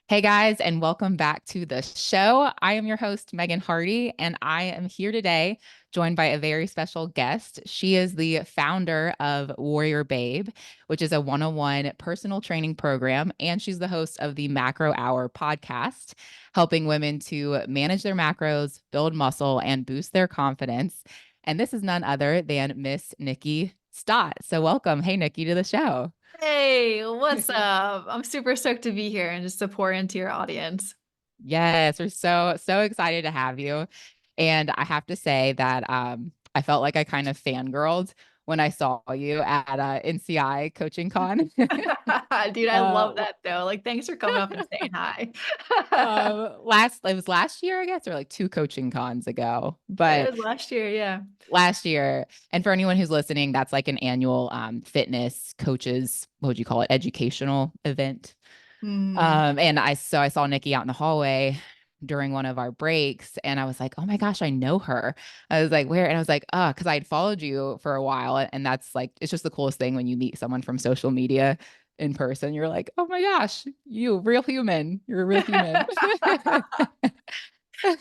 Hey guys, and welcome back to the show. I am your host, Megan Hardy, and I am here today joined by a very special guest. She is the founder of Warrior Babe, which is a one-on-one personal training program, and she's the host of the Macro Hour podcast, helping women to manage their macros, build muscle, and boost their confidence. And this is none other than Miss Nikkiey Stott. So welcome. Hey, Nikki, to the show. Hey, what's up? I'm super stoked to be here and just to pour into your audience. Yes, we're so excited to have you. And I have to say that I felt like I kind of fangirled when I saw you at NCI Coaching Con. Dude, I love uh, that though. Like, thanks for coming up and saying hi. last it was last year, I guess, or like two coaching cons ago. It But was last year, yeah. last year, and for anyone who's listening, that's like an annual fitness coaches, what would you call it, educational event. Hmm. And I saw Nikki out in the hallway during one of our breaks, and I was like, oh my gosh, I know her. I was like, where? And I was like, oh, because I had followed you for a while, and that's like, it's just the coolest thing when you meet someone from social media in person. You're like, oh my gosh, you real human. You're a real human.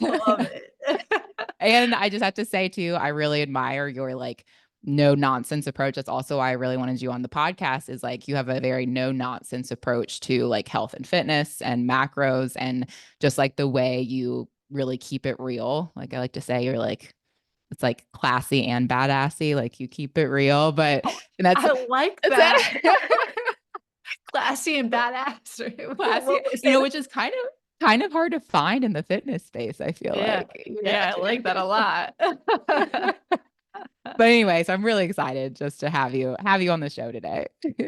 Love it. And I just have to say too, I really admire your like no nonsense approach. That's also why I really wanted you on the podcast is like you have a very no nonsense approach to like health and fitness and macros and just like the way you really keep it real. Like I like to say you're like it's like classy and badassy, like you keep it real, but Oh, and that's I like that's that. it. Classy and badass. Classy, What was it? which is kind of hard to find in the fitness space, I feel Yeah, like. yeah, I like that a lot. But anyway, so I'm really excited just to have you on the show today.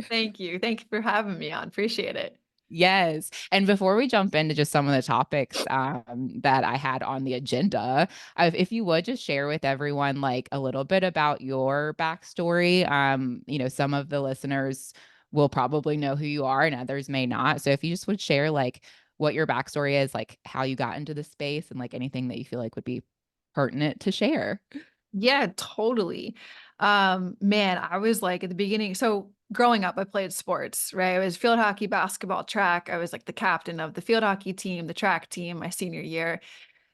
Thank you. Thank you for having me on. Appreciate it. Yes. And before we jump into just some of the topics that I had on the agenda, if you would just share with everyone like a little bit about your backstory. Some of the listeners will probably know who you are and others may not. So if you just would share like what your backstory is, like how you got into the space and like anything that you feel like would be pertinent to share. Yeah, totally. Man, I was like at the beginning. So growing up, I played sports, right? I was field hockey, basketball, track. I was like the captain of the field hockey team, the track team my senior year.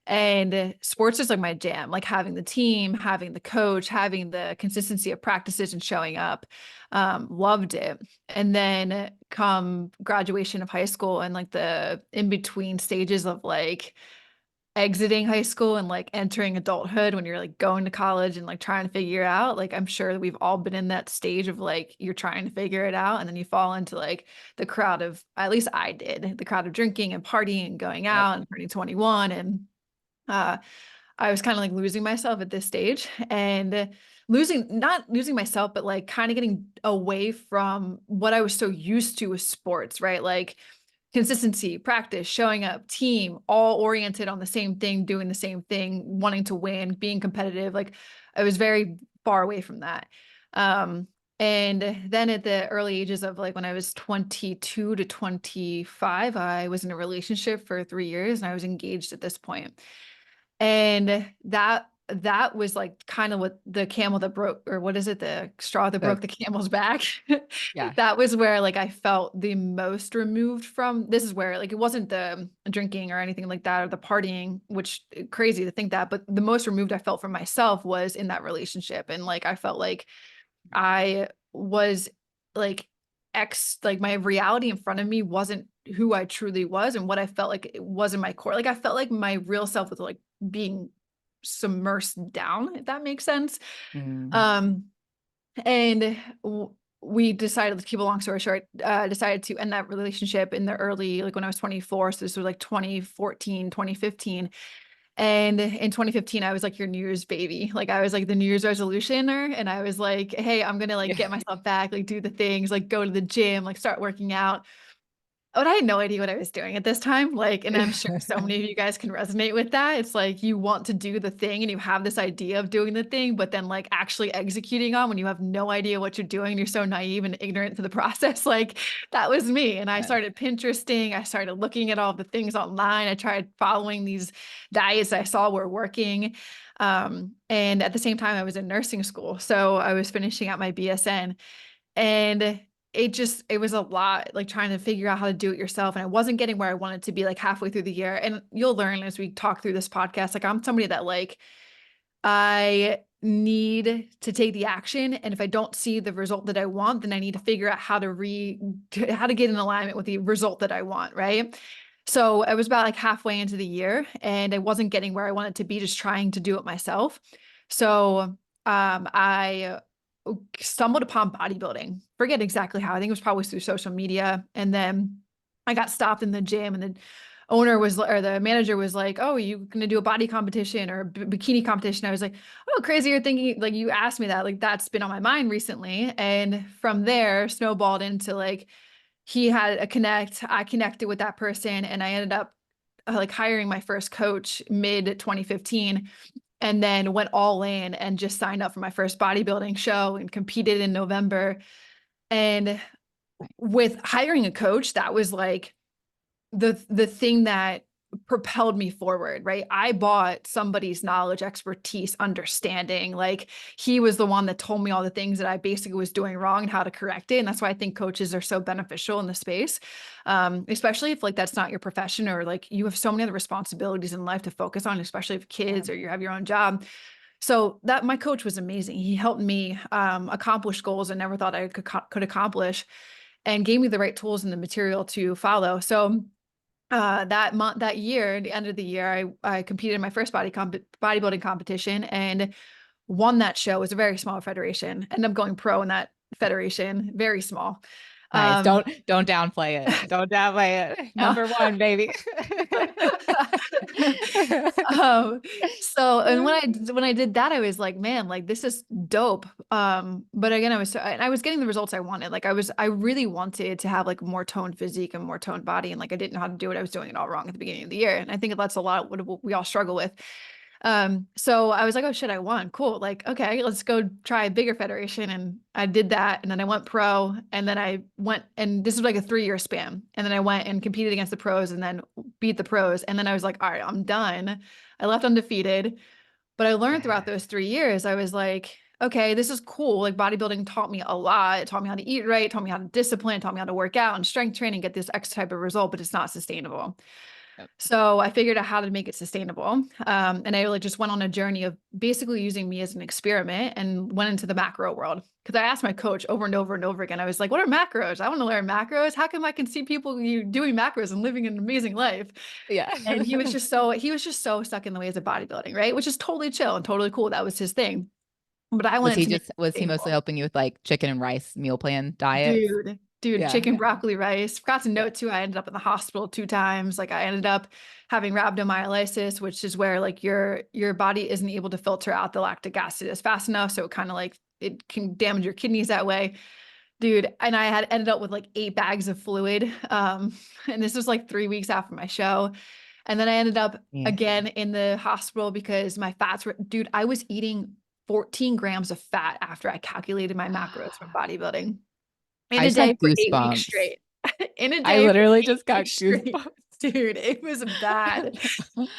And sports is like my jam, like having the team, having the coach, having the consistency of practices and showing up. Loved it. And then come graduation of high school and like the in between stages of like exiting high school and like entering adulthood when you're like going to college and like trying to figure it out. Like I'm sure that we've all been in that stage of like you're trying to figure it out and then you fall into like the crowd of, at least I did, the crowd of drinking and partying and going Yep. out and turning 21 and uh I was kind of like losing myself at this stage and not losing myself, but like kind of getting away from what I was so used to with sports, right? Like consistency, practice, showing up, team, all oriented on the same thing, doing the same thing, wanting to win, being competitive. Like I was very far away from that. Um, and then at the early ages of like when I was 22 to 25, I was in a relationship for 3 years and I was engaged at this point. And that was like kind of what the camel that broke, or what is it, the straw that So broke the camel's back. yeah. That was where like I felt the most removed from. This is where like it wasn't the drinking or anything like that or the partying, which crazy to think that, but the most removed I felt from myself was in that relationship. And like I felt like I was like like my reality in front of me wasn't who I truly was and what I felt like it was in my core. Like I felt like my real self was like being submersed down, if that makes sense. Mm. Um, and we decided, to keep a long story short, decided to end that relationship in the early, like when I was 24. So this was like 2014, 2015. And in 2015, I was like your New Year's baby. Like I was like the New Year's resolutioner. And I was like, hey, I'm gonna like Yeah. get myself back, like do the things, like go to the gym, like start working out. But I had no idea what I was doing at this time. Like, and I'm sure so many of you guys can resonate with that. It's like you want to do the thing and you have this idea of doing the thing, but then like actually executing on when you have no idea what you're doing, you're so naive and ignorant to the process. Like that was me. And I Yes. started Pinteresting. I started looking at all the things online. I tried following these diets I saw were working. And at the same time, I was in nursing school. So I was finishing out my BSN. And it was a lot, like trying to figure out how to do it yourself. And I wasn't getting where I wanted to be like halfway through the year. And you'll learn as we talk through this podcast, like I'm somebody that like, I need to take the action. And if I don't see the result that I want, then I need to figure out how to get in alignment with the result that I want. Right. So I was about like halfway into the year and I wasn't getting where I wanted to be, just trying to do it myself. So I stumbled upon bodybuilding. Forget exactly how. I think it was probably through social media. And then I got stopped in the gym and the owner was, or the manager was like, "Oh, you going to do a body competition or a bikini competition?" I was like, "Oh, crazy. You're thinking like you asked me that. Like that's been on my mind recently." And from there snowballed into like, he had a connect, I connected with that person and I ended up like hiring my first coach mid 2015 and then went all in and just signed up for my first bodybuilding show and competed in November. And with hiring a coach, that was like the thing that propelled me forward, right? I bought somebody's knowledge, expertise, understanding. Like he was the one that told me all the things that I basically was doing wrong and how to correct it. And that's why I think coaches are so beneficial in the space. Especially if like that's not your profession or like you have so many other responsibilities in life to focus on, especially if kids or you have your own job. So that my coach was amazing. He helped me accomplish goals I never thought I could accomplish and gave me the right tools and the material to follow. That month, that year, the end of the year, I competed in my first bodybuilding competition and won that show. It was a very small federation. Ended up going pro in that federation, very small. Nice. Um, Don't downplay it. Don't downplay it. yeah. Number one, baby. um, so and when I did that, I was like, man, like this is dope. But again, I was getting the results I wanted. Like I really wanted to have like more toned physique and more toned body, and like I didn't know how to do it. I was doing it all wrong at the beginning of the year, and I think that's a lot of what we all struggle with. So I was like, oh shit, I won. Cool. Like, okay, let's go try a bigger federation. And I did that. And then I went pro. And then I went, and this was like a 3-year span. And then I went and competed against the pros and then beat the pros. And then I was like, all right, I'm done. I left undefeated. But I learned Yeah. throughout those 3 years, I was like, okay, this is cool. Like bodybuilding taught me a lot. It taught me how to eat right, taught me how to discipline, taught me how to work out and strength training, get this X type of result, but it's not sustainable. Yep. So I figured out how to make it sustainable. And I really just went on a journey of basically using me as an experiment and went into the macro world. Because I asked my coach over and over and over again, I was like, what are macros? I want to learn macros. How come I can see people doing macros and living an amazing life? Yeah. And he was just so stuck in the ways of bodybuilding, right? Which is totally chill and totally cool. That was his thing. But I wanted to make it Was he mostly sustainable. helping you with like chicken and rice meal plan diets? Dude, Yeah. chicken, broccoli, rice. Forgot to Yeah. note too, I ended up in the hospital 2 times. Like I ended up having rhabdomyolysis, which is where like your body isn't able to filter out the lactic acid as fast enough. So it kind of like it can damage your kidneys that way. Dude, and I had ended up with like 8 bags of fluid. And this was like 3 weeks after my show. And then I ended up Yeah. again in the hospital because my fats were, dude, I was eating 14 grams of fat after I calculated my macros from bodybuilding in I a just day got for 8 weeks goosebumps. straight. In a I day for literally eight just got weeks straight. goosebumps. Dude, it was bad.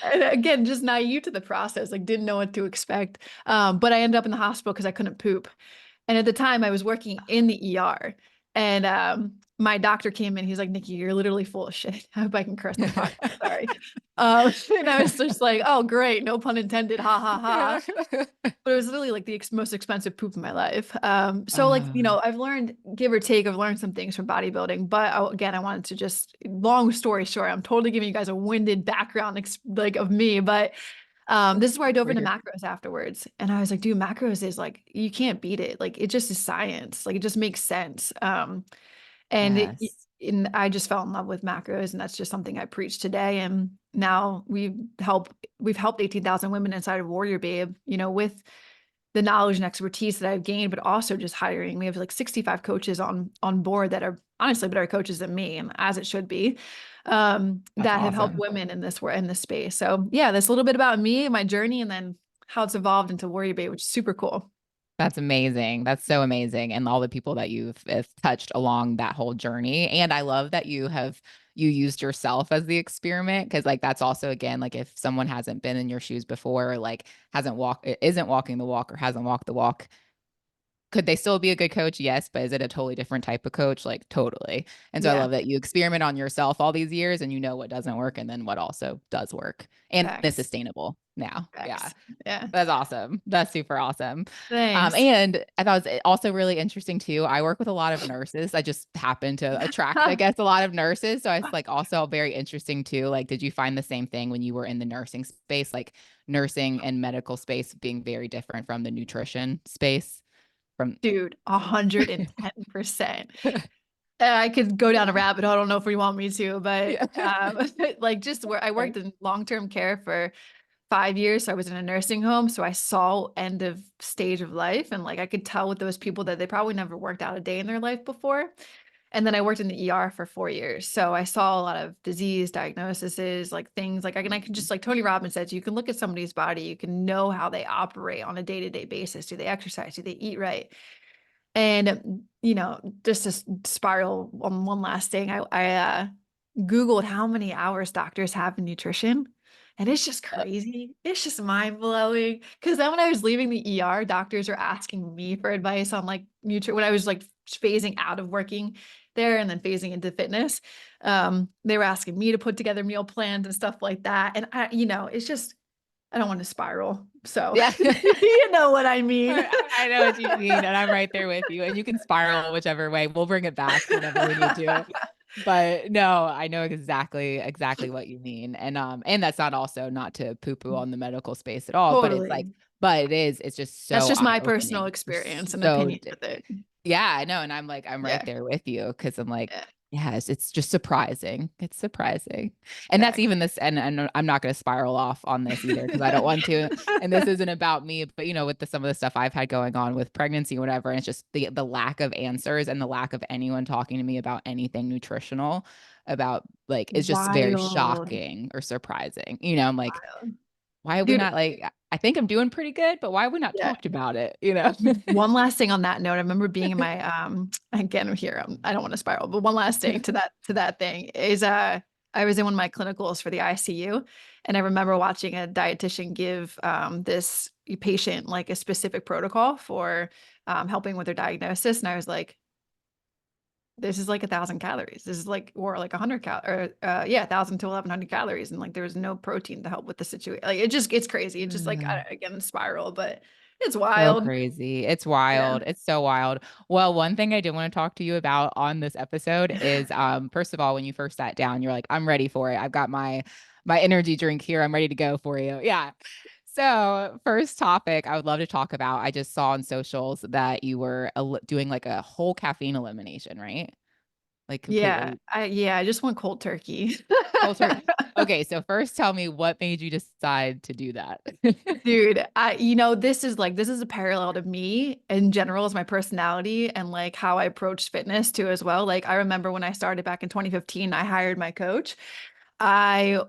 And again, just naive to the process, like didn't know what to expect. But I ended up in the hospital because I couldn't poop. And at the time I was working in the ER and my doctor came in, he's like, Nikki, you're literally full of shit. I hope I can curse on the podcast. Sorry. And I was just like, oh, great. No pun intended. Ha ha ha. But it was literally like the most expensive poop in my life. So like, Uh, I've learned, give or take, I've learned some things from bodybuilding, but again, I wanted to just, long story short, I'm totally giving you guys a winded background like of me, but this is where I dove we're into here. macros afterwards. And I was like, dude, macros is like, you can't beat it. Like it just is science. Like it just makes sense. And Yes. and I just fell in love with macros, and that's just something I preach today. And now we've helped 18,000 women inside of Warrior Babe, with the knowledge and expertise that I've gained, but also just hiring. We have like 65 coaches on board that are honestly better coaches than me, and as it should be, That's that have helped awesome. women in this space. So yeah, that's a little bit about me, my journey, and then how it's evolved into Warrior Babe, which is super cool. That's amazing. That's so amazing. And all the people that you've touched along that whole journey. And I love that you used yourself as the experiment. Cause like that's also again, like if someone hasn't been in your shoes before, or like isn't walking the walk or hasn't walked the walk, could they still be a good coach? Yes, but is it a totally different type of coach? Like totally. And so I Yeah. love that you experiment on yourself all these years and you know what doesn't work and then what also does work and is Facts. sustainable now. Yeah. Facts. Yeah. That's awesome. That's super awesome. Thanks. And I thought it was also really interesting too. I work with a lot of nurses. I just happen to attract, I guess, a lot of nurses. So it's like also very interesting too. Like, did you find the same thing when you were in the nursing space? Like nursing and medical space being very different from the nutrition space from Dude, 110%. I could go down a rabbit hole. I don't know if we want me to, but yeah. like just where I worked in long-term care for 5 years. So I was in a nursing home. So I saw end of stage of life. And like I could tell with those people that they probably never worked out a day in their life before. And then I worked in the ER for 4 years. So I saw a lot of disease diagnoses, like things like I can just like Tony Robbins says, you can look at somebody's body, you can know how they operate on a day-to-day basis. Do they exercise? Do they eat right? And, just to spiral on one last thing, I Googled how many hours doctors have in nutrition. And it's just crazy. It's just mind blowing. Because then when I was leaving the ER, doctors were asking me for advice on like when I was like phasing out of working there and then phasing into fitness. They were asking me to put together meal plans and stuff like that. And it's just, I don't want to spiral. So Yeah. you know what I mean. I know what you mean, and I'm right there with you. And you can spiral whichever way. We'll bring it back whenever we need to. But no, I know exactly what you mean. And that's not also not to poo-poo on the medical space at all, but it's like, Totally. but it's just That's so just my personal eye-opening. experience and So opinion with it. yeah, I know. And I'm like, I'm right Yeah. there with you because I'm like, Yeah. yes, it's just surprising. It's surprising. And that's Facts. even this, and I'm not going to spiral off on this either because I don't want to. And this isn't about me, but with some of the stuff I've had going on with pregnancy, whatever, and it's just the lack of answers and the lack of anyone talking to me about anything nutritional about like it's just very Wild. shocking or surprising. I'm like, Wild. why have we Dude, not like I think I'm doing pretty good, but why have we not yeah. talked about it? One last thing on that note, I remember being in my again here, I don't want to spiral, but one last thing to that thing is I was in one of my clinicals for the ICU, and I remember watching a dietitian give this patient like a specific protocol for helping with their diagnosis, and I was like, this is like 1,000 calories. This is like, or like 100 yeah, 1,000 to 1,100 calories. And like, there's no protein to help with the situation. Like, it's crazy. It's just like, again, spiral, but it's So wild. crazy. It's Yeah. wild. It's so wild. Well, one thing I did want to talk to you about on this episode is first of all, when you first sat down, you're like, I'm ready for it. I've got my energy drink here. I'm ready to go for you. Yeah. So, first topic I would love to talk about. I just saw on socials that you were doing like a whole caffeine elimination, right? Like Yeah. completely I just went cold turkey. cold turkey. Okay, so first tell me what made you decide to do that. Dude, this is a parallel to me in general as my personality and like how I approach fitness too as well. Like I remember when I started back in 2015, I hired my coach. I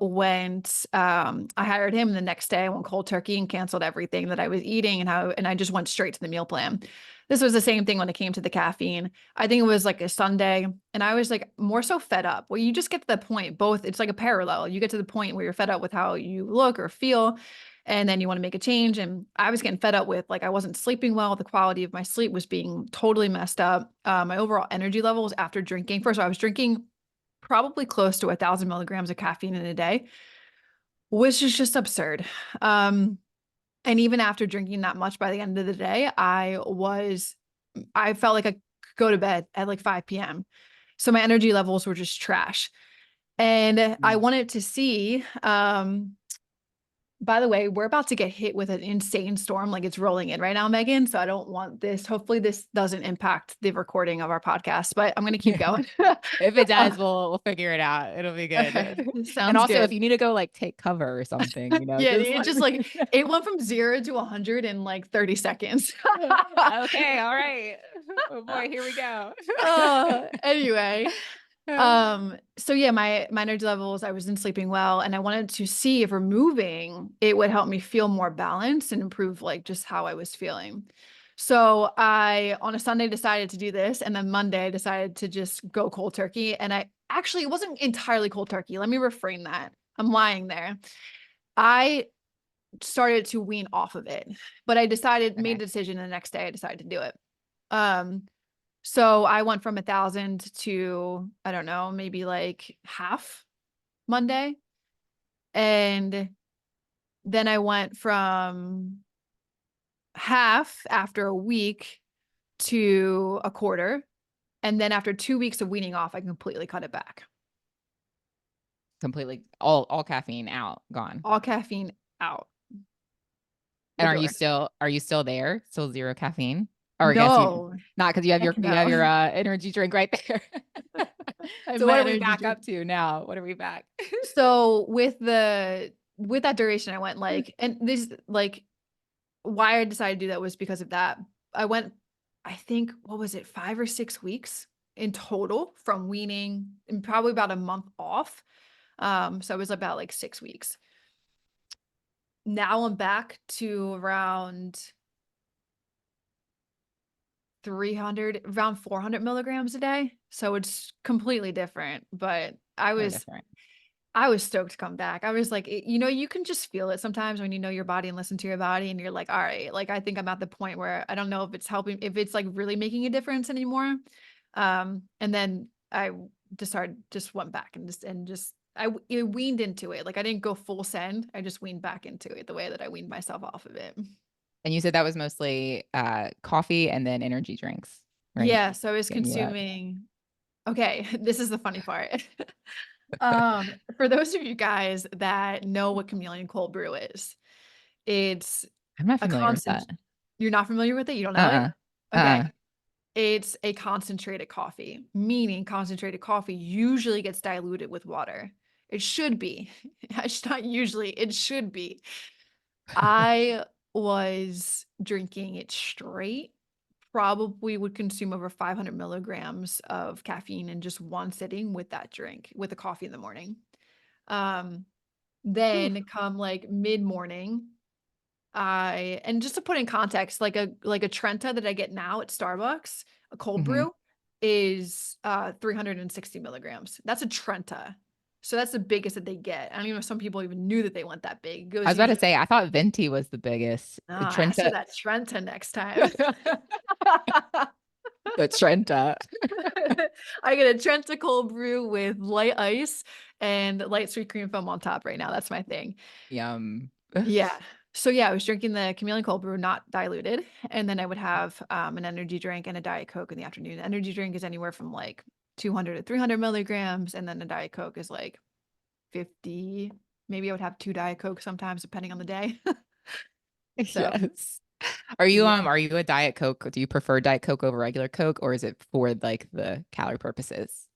hired him the next day. I went cold turkey and canceled everything that I was eating and I just went straight to the meal plan. This was the same thing when it came to the caffeine. I think it was like a Sunday and I was like more so fed up. Well, you just get to the point, both, it's like a parallel. You get to the point where you're fed up with how you look or feel, and then you want to make a change. And I was getting fed up with like I wasn't sleeping well. The quality of my sleep was being totally messed up. My overall energy levels after drinking. First of all, I was drinking probably close to 1,000 milligrams of caffeine in a day, which is just absurd. And even after drinking that much by the end of the day, I felt like I could go to bed at like 5 p.m. So my energy levels were just trash. And I wanted to see, by the way, we're about to get hit with an insane storm. Like it's rolling in right now, Megan. So I don't want this. Hopefully this doesn't impact the recording of our podcast, but I'm going to keep going. If it Uh, does, we'll figure it out. It'll be okay. good. And Sounds also, if good. you need to go like take cover or something, Yeah, just it let just me like know. it went from 0 to 100 in like 30 seconds. Okay, all right. Oh boy, here we go. Anyway, so yeah, my energy levels, I wasn't sleeping well, and I wanted to see if removing it would help me feel more balanced and improve like just how I was feeling. So I on a Sunday decided to do this, and then Monday I decided to just go cold turkey. And I actually it wasn't entirely cold turkey. Let me reframe that. I'm lying there. I started to wean off of it, but I made Okay. a decision the next day. I decided to do it. So I went from 1,000 to, I don't know, maybe like half Monday. And then I went from half after a week to a quarter. And then after 2 weeks of weaning off, I completely cut it back. Completely all caffeine out, gone. All caffeine out the And door. are you still there? Still zero caffeine? Or I guess you No, not because heck you have no. your energy drink right there. I have So my what are we energy back drink. up to now? What are we back? So with that duration, I went like, and this like why I decided to do that was because of that. I went, I think, what was it, 5 or 6 weeks in total from weaning and probably about a month off. So it was about like 6 weeks. Now I'm back to around around 400 milligrams a day. So it's completely different, but Really different. I was stoked to come back. I was like, you can just feel it sometimes when you know your body and listen to your body and you're like, all right, like I think I'm at the point where I don't know if it's helping, if it's like really making a difference anymore. And then I just went back I weaned into it. Like I didn't go full send. I just weaned back into it the way that I weaned myself off of it. And you said that was mostly coffee and then energy drinks, right? Yeah. So I was Getting you up. consuming, okay, this is the funny part. For those of you guys that know what chameleon cold brew is, it's I'm not a familiar with constant. that. You're not familiar with it? You don't know it? Uh-uh. Okay. Uh-uh. It's a concentrated coffee, meaning concentrated coffee usually gets diluted with water. It should be. It's not usually, it should be. I was drinking it straight, probably would consume over 500 milligrams of caffeine in just one sitting with that drink, with a coffee in the morning. Um, Whew. then come like mid-morning, and just to put in context, like a Trenta that I get now at Starbucks, a cold Mhm. brew is 360 milligrams. That's a Trenta. So that's the biggest that they get. I don't even know if some people even knew that they went that big. It I goes was about to usually, say, I thought venti was the biggest. ask for Trenta, that Trenta next time. the Trenta. I get a Trenta cold brew with light ice and light sweet cream foam on top right now. That's my thing. Yum. Yeah. So yeah, I was drinking the chameleon cold brew, not diluted, and then I would have an energy drink and a Diet Coke in the afternoon. The energy drink is anywhere from like 200 to 300 milligrams, and then the Diet Coke is like 50. Maybe I would have two Diet Coke sometimes, depending on the day. So Yes. yeah, Are you a Diet Coke? Do you prefer Diet Coke over regular Coke, or is it for like the calorie purposes?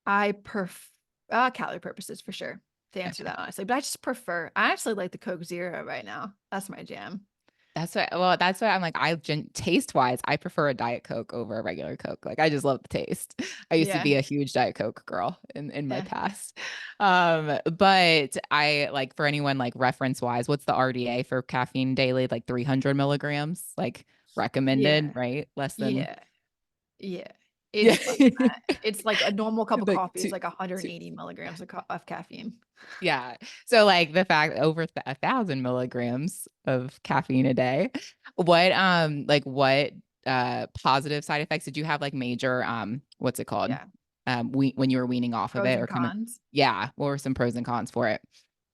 I prefer calorie purposes for sure to answer Okay. that honestly, but I just prefer. I actually like the Coke Zero right now. That's my jam. That's what I'm like. Taste wise, I prefer a Diet Coke over a regular Coke. Like I just love the taste. I used to Yeah, be a huge Diet Coke girl in my yeah, past. But I like for anyone like reference wise, what's the RDA for caffeine daily? Like 300 milligrams, like recommended, yeah, right? Less than, yeah. Yeah, yeah. it's less than that. It's like a normal cup of Like coffee is like 180 milligrams of caffeine. yeah. So like the fact over 1,000 milligrams of caffeine a day. What positive side effects did you have like major what's it called? Yeah, When you were weaning off of pros it and or coming cons. yeah, what were some pros and cons for it?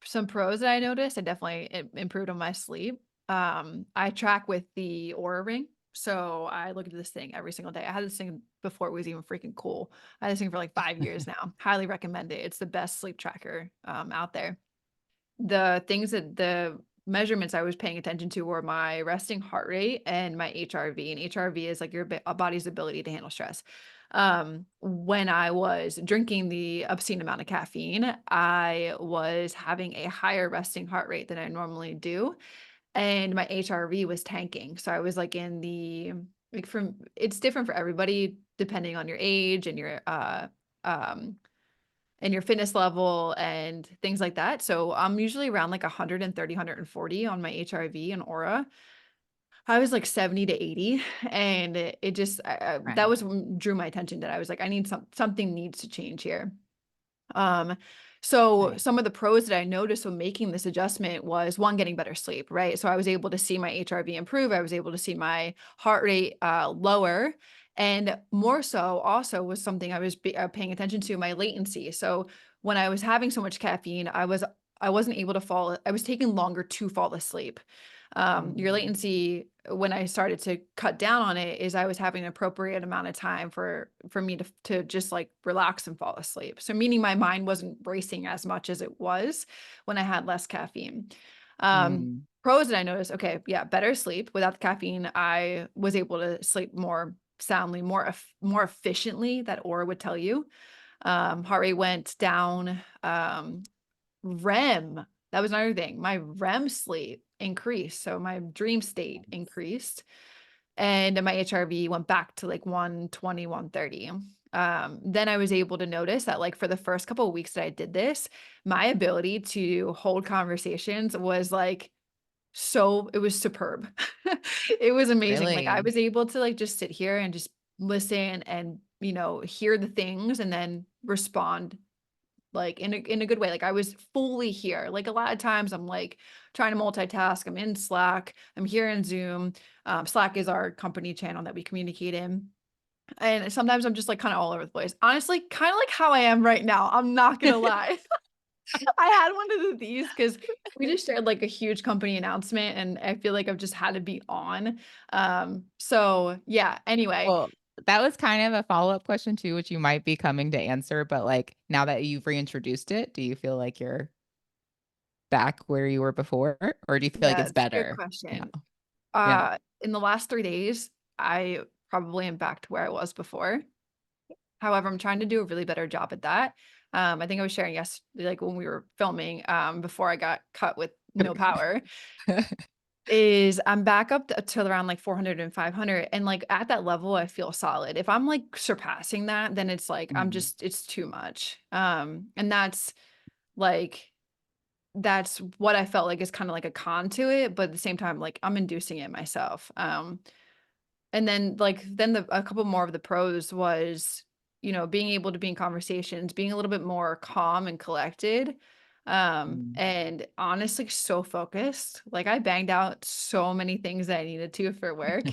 Some pros that I noticed, I definitely improved on my sleep. I track with the Aura Ring. So I look at this thing every single day. I had this thing before it was even freaking cool. I had this thing for like 5 years now. Highly recommend it. It's the best sleep tracker out there. The measurements I was paying attention to were my resting heart rate and my HRV. And HRV is like your body's ability to handle stress. When I was drinking the obscene amount of caffeine, I was having a higher resting heart rate than I normally do. And my HRV was tanking. So I was like in the, like from, it's different for everybody depending on your age um, and your fitness level and things like that. So I'm usually around like 130, 140 on my HRV and Aura. I was like 70 to 80 and it just that Right. was what drew my attention that I was like I need something needs to change here. Um So Nice. some of the pros that I noticed when making this adjustment was one, getting better sleep, right? So I was able to see my HRV improve. I was able to see my heart rate lower. And more so also was something I was paying attention to, my latency. So when I was having so much caffeine, I wasn't able to fall. I was taking longer to fall asleep. Your Mm. latency, when I started to cut down on it, is I was having an appropriate amount of time for me to just like relax and fall asleep. So meaning my mind wasn't racing as much as it was when I had less caffeine. Mm. Pros that I noticed, okay, yeah, better sleep without the caffeine. I was able to sleep more soundly, more efficiently. That aura would tell you. Heart rate went down. REM, that was another thing. My REM sleep increased, so my dream state increased, and my HRV went back to like 120, 130. Then I was able to notice that like for the first couple of weeks that I did this, my ability to hold conversations was like it was superb. It was amazing. Like I Really? was able to like just sit here and just listen and, hear the things and then respond like in a good way. Like I was fully here. Like a lot of times I'm like trying to multitask. I'm in Slack. I'm here in Zoom. Slack is our company channel that we communicate in. And sometimes I'm just like kind of all over the place. Honestly, kind of like how I am right now. I'm not gonna lie. I had one of these because we just shared like a huge company announcement, and I feel like I've just had to be on. So yeah. Anyway, Well, that was kind of a follow-up question too, which you might be coming to answer, but, like, now that you've reintroduced it, do you feel like you're back where you were before, or do you feel like yeah, it's it's a good better now? question. Yeah. In the last 3 days, I probably am back to where I was before. However, I'm trying to do a really better job at that. I think I was sharing yesterday, like when we were filming, before I got cut with no power, is I'm back up to around like 400 and 500. And like at that level, I feel solid. If I'm like surpassing that, then it's like, Mhm. it's too much. And like, that's what I felt like is kind of like a con to it. But at the same time, like I'm inducing it myself. And then a couple more of the pros was, being able to be in conversations, being a little bit more calm and collected. Mm. And honestly, so focused. Like I banged out so many things that I needed to for work,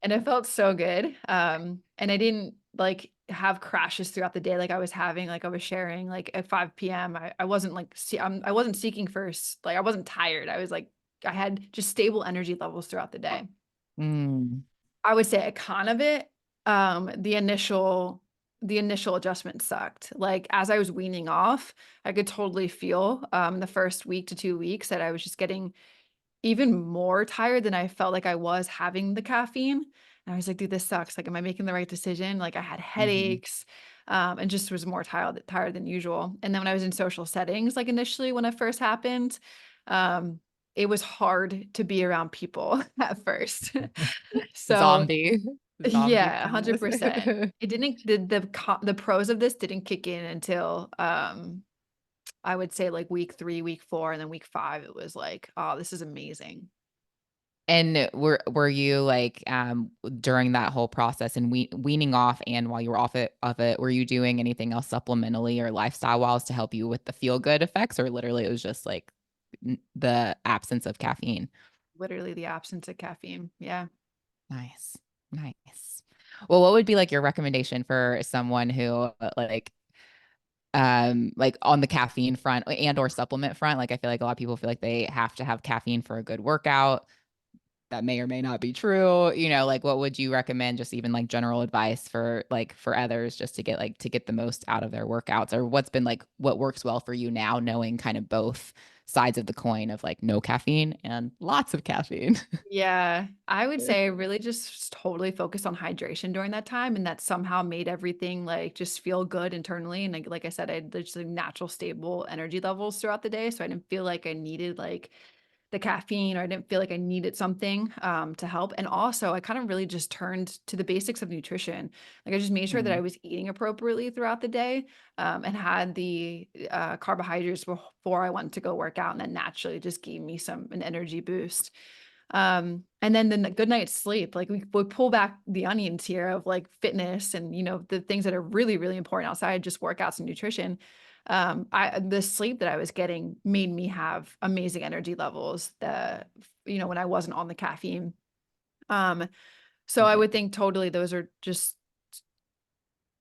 and it felt so good. And I didn't like have crashes throughout the day like I was having, like I was sharing, like at 5 p.m. I wasn't like I wasn't seeking first, like I wasn't tired. I was like I had just stable energy levels throughout the day. Mm. I would say a con of it, the initial adjustment sucked. Like as I was weaning off, I could totally feel the first week to 2 weeks that I was just getting even more tired than I felt like I was having the caffeine. And I was like, dude, this sucks. Like, am I making the right decision? Like I had Mhm. headaches, and just was more tired than usual. And then when I was in social settings, like initially when it first happened, um, it was hard to be around people at first. So Zombie. Zombie yeah, business. 100%. It didn't the pros of this didn't kick in until, I would say like week 3, week 4, and then week 5, it was like, "Oh, this is amazing." And were you, like, during that whole process and weaning off and while you were off it, were you doing anything else supplementally or lifestyle-wise to help you with the feel-good effects, or literally it was just, like, the absence of caffeine? Literally the absence of caffeine. Yeah. Nice. Nice. Well, what would be, like, your recommendation for someone who, like, on the caffeine front and or supplement front? Like, I feel like a lot of people feel like they have to have caffeine for a good workout. That may or may not be true. Like, what would you recommend, just even like general advice for for others, just to get the most out of their workouts, or what's been like what works well for you now, knowing kind of both sides of the coin of like no caffeine and lots of caffeine. Yeah, I would say I really just totally focused on hydration during that time, and that somehow made everything like just feel good internally. And like I said, I had just like natural stable energy levels throughout the day. So I didn't feel like I needed like the caffeine, or I didn't feel like I needed something to help. And also I kind of really just turned to the basics of nutrition. Like I just made sure that I Mm. was eating appropriately throughout the day, and had the carbohydrates before I went to go work out, and that naturally just gave me an energy boost. And then the good night's sleep, like we pull back the onions here of like fitness and, the things that are really, really important outside just workouts and nutrition. The sleep that I was getting made me have amazing energy levels when I wasn't on the caffeine. Um, so I Okay. would think totally those are just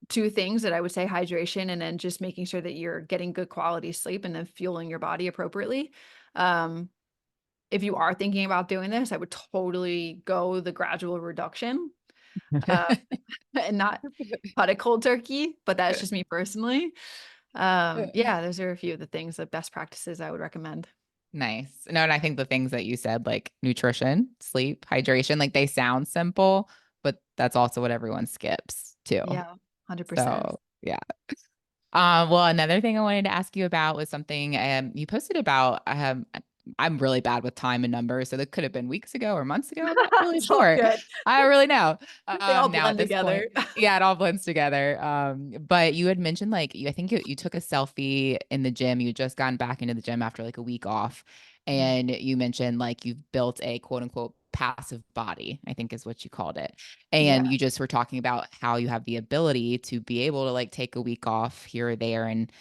two things that I would say: hydration, and then just making sure that you're getting good quality sleep and then fueling your body appropriately. Um, if you are thinking about doing this, I would totally go the gradual reduction, uh, and not cut it cold turkey, but that's just me personally. Yeah, those are a few of the things, the best practices I would recommend. Nice. No, and I think the things that you said, like nutrition, sleep, hydration, like they sound simple, but that's also what everyone skips too. Yeah, 100%. So yeah. Well, another thing I wanted to ask you about was something you posted about. I'm really bad with time and numbers, so that could have been weeks ago or months ago. I'm not really It's all sure. good. I don't really know. They all Now at blend this point, together. yeah, it all blends together. But you had mentioned like I think you took a selfie in the gym. You had just gotten back into the gym after like a week off, Mhm. and you mentioned like you've built a quote unquote passive body, I think is what you called it. And Yeah. you just were talking about how you have the ability to be able to like take a week off here or there and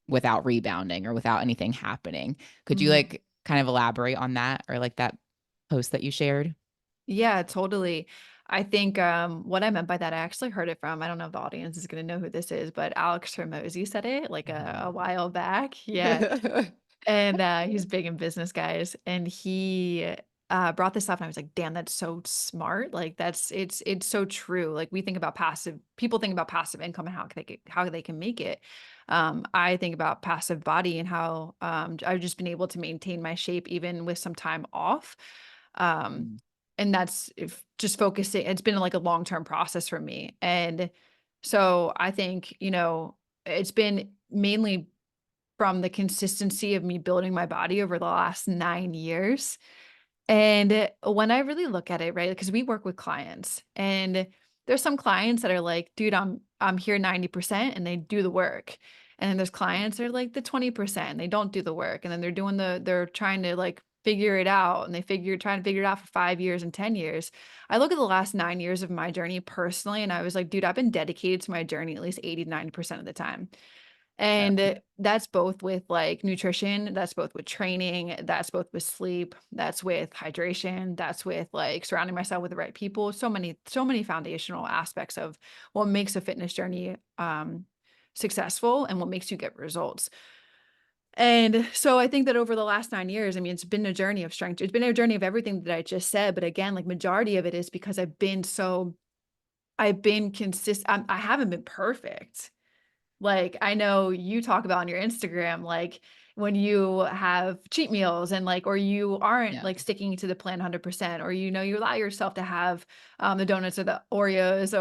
without rebounding or without anything happening. Could you Mhm. like kind of elaborate on that or like that post that you shared? Yeah, totally. I think what I meant by that, I actually heard it from, I don't know if the audience is going to know who this is, but Alex Hormozy said it like a Mhm. while back. Yeah. And he's big in business, guys. And he brought this up, and I was like, damn, that's so smart. Like it's so true. Like we think about people think about passive income and how they can make it. I think about passive body and how I've just been able to maintain my shape even with some time off. Um, Mm, and that's if just focusing, it's been like a long-term process for me. And so I think, it's been mainly from the consistency of me building my body over the last 9 years. And when I really look at it, right? Because we work with clients, and there's some clients that are like, dude, I'm here 90% and they do the work. And then there's clients that are like the 20% and they don't do the work. And then they're trying to like figure it out, and trying to figure it out for 5 years and 10 years. I look at the last 9 years of my journey personally, and I was like, dude, I've been dedicated to my journey at least 80 to 90% of the time. yeah. And that's both with like nutrition, that's both with training, that's both with sleep, that's with hydration, that's with like surrounding myself with the right people. So many foundational aspects of what makes a fitness journey successful and what makes you get results. And so I think that over the last 9 years, I mean, it's been a journey of strength. It's been a journey of everything that I just said. But again, like majority of it is because I've been consistent. I haven't been perfect. Like, I know you talk about on your Instagram, like, when you have cheat meals and, like, or you aren't, Yeah. like, sticking to the plan 100%, or, you allow yourself to have, the donuts or the Oreos,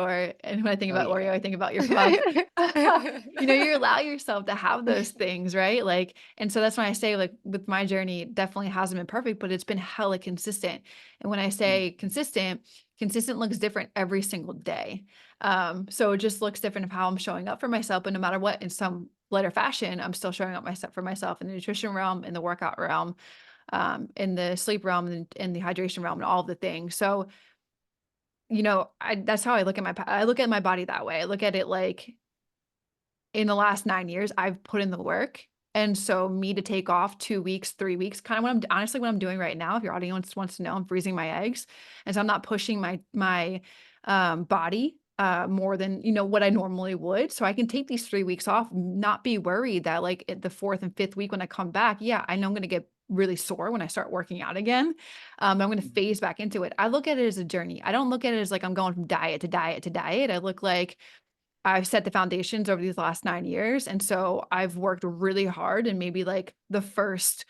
and when I think Oh about Oreo, yeah. I think about your puff. You allow yourself to have those things, right? Like, and so that's when I say, like, with my journey, it definitely hasn't been perfect, but it's been hella consistent. And when I Mm, say consistent looks different every single day. So it just looks different of how I'm showing up for myself, but no matter what, in some light or fashion, I'm still showing up myself for myself in the nutrition realm, in the workout realm, in the sleep realm, and in the hydration realm, and all of the things. So, that's how I look at I look at my body that way. I look at it like in the last 9 years, I've put in the work. And so me to take off 2 weeks, 3 weeks, kind of what I'm doing right now. If your audience wants to know, I'm freezing my eggs. And so I'm not pushing my body more than, what I normally would. So I can take these 3 weeks off, not be worried that like at the fourth and fifth week when I come back, yeah, I know I'm going to get really sore when I start working out again. I'm going to mm, phase back into it. I look at it as a journey. I don't look at it as like I'm going from diet to diet to diet. I look like I've set the foundations over these last 9 years, and so I've worked really hard in maybe, like, the first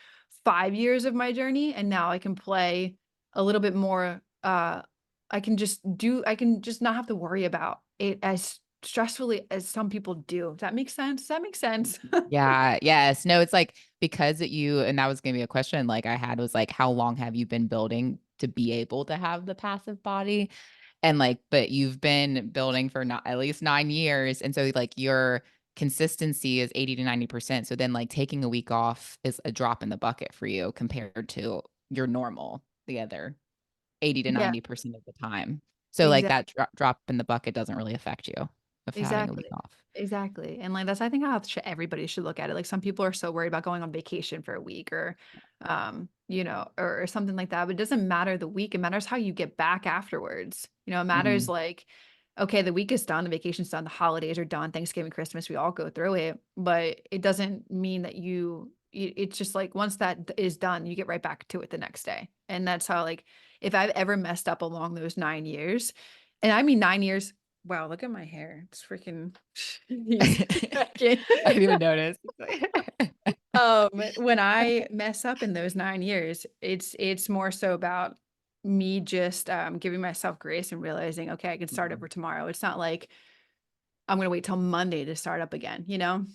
5 years of my journey, and now I can play a little bit more, I can just not have to worry about it as stressfully as some people do. Does that make sense? Does that make sense? yeah. Yes. No, it's like because and that was gonna be a question like I had was like, how long have you been building to be able to have the passive body? And like, but you've been building for not at least 9 years. And so like your consistency is 80 to 90%. So then like taking a week off is a drop in the bucket for you compared to your normal, the other 80 to Yeah, 90% of the time. So like that exactly. drop in the bucket doesn't really affect you. of having a week Exactly. off. Exactly. And like that's I think how everybody should look at it. Like some people are so worried about going on vacation for a week or or something like that. But it doesn't matter the week. It matters how you get back afterwards. It matters Mhm. like, okay, the week is done, the vacation's done, the holidays are done, Thanksgiving, Christmas, we all go through it. But it doesn't mean that it's just like once is done, you get right back to it the next day. And that's how like if I've ever messed up along those 9 years, and I mean 9 years. Wow, look at my hair. It's freaking he's I cracking. didn't even notice. When I mess up in those 9 years, it's more so about me just, giving myself grace and realizing, "Okay, I can start over Mhm. tomorrow." It's not like I'm gonna wait till Monday to start up again, you know?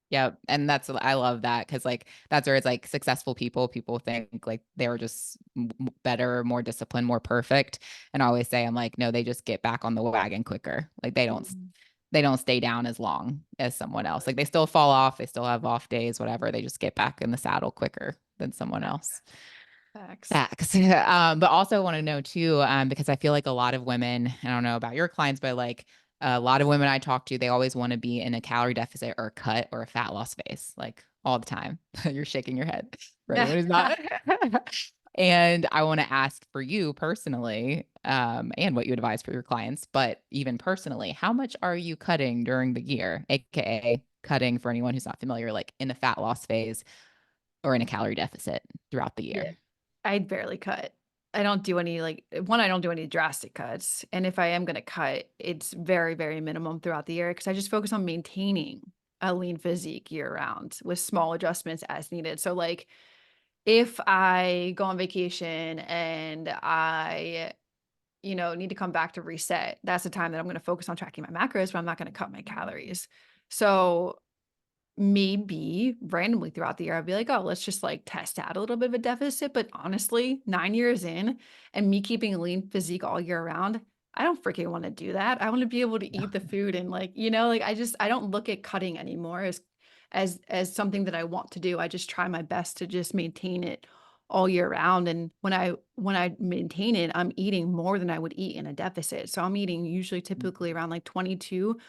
Yep, and I love that because like, that's where it's like successful people think like they were just better, more disciplined, more perfect, and I always say, I'm like, "No, they just get back on the wagon quicker." Like, Mhm. they don't stay down as long as someone else. Like, they still fall off, they still have off days, whatever, they just get back in the saddle quicker than someone else. Facts. Facts. Facts. But also want to know too, because I feel like a lot of women, I don't know about your clients, but like a lot of women I talk to, they always want to be in a calorie deficit or a cut or a fat loss phase, like all the time. You're shaking your head for anyone who's not. And I want to ask for you personally, and what you advise for your clients, but even personally, how much are you cutting during the year, aka cutting for anyone who's not familiar, like in a fat loss phase or in a calorie deficit throughout the Yeah. year? I barely cut. I don't do any like one, I don't do any drastic cuts. And if I am gonna cut, it's very, very minimum throughout the year because I just focus on maintaining a lean physique year round with small adjustments as needed. So like if I go on vacation and I, need to come back to reset, that's the time that I'm gonna focus on tracking my macros, but I'm not gonna cut my calories. So maybe randomly throughout the year, I'd be like, "Oh, let's just, like, test out a little bit of a deficit," but honestly, 9 years in and me keeping a lean physique all year round, I don't freaking wanna do that. I wanna be able to eat the food and, like, like, I don't look at cutting anymore as something that I want to do. I just try my best to just maintain it all year round, and when I maintain it, I'm eating more than I would eat in a deficit. So I'm eating usually typically around, like, 22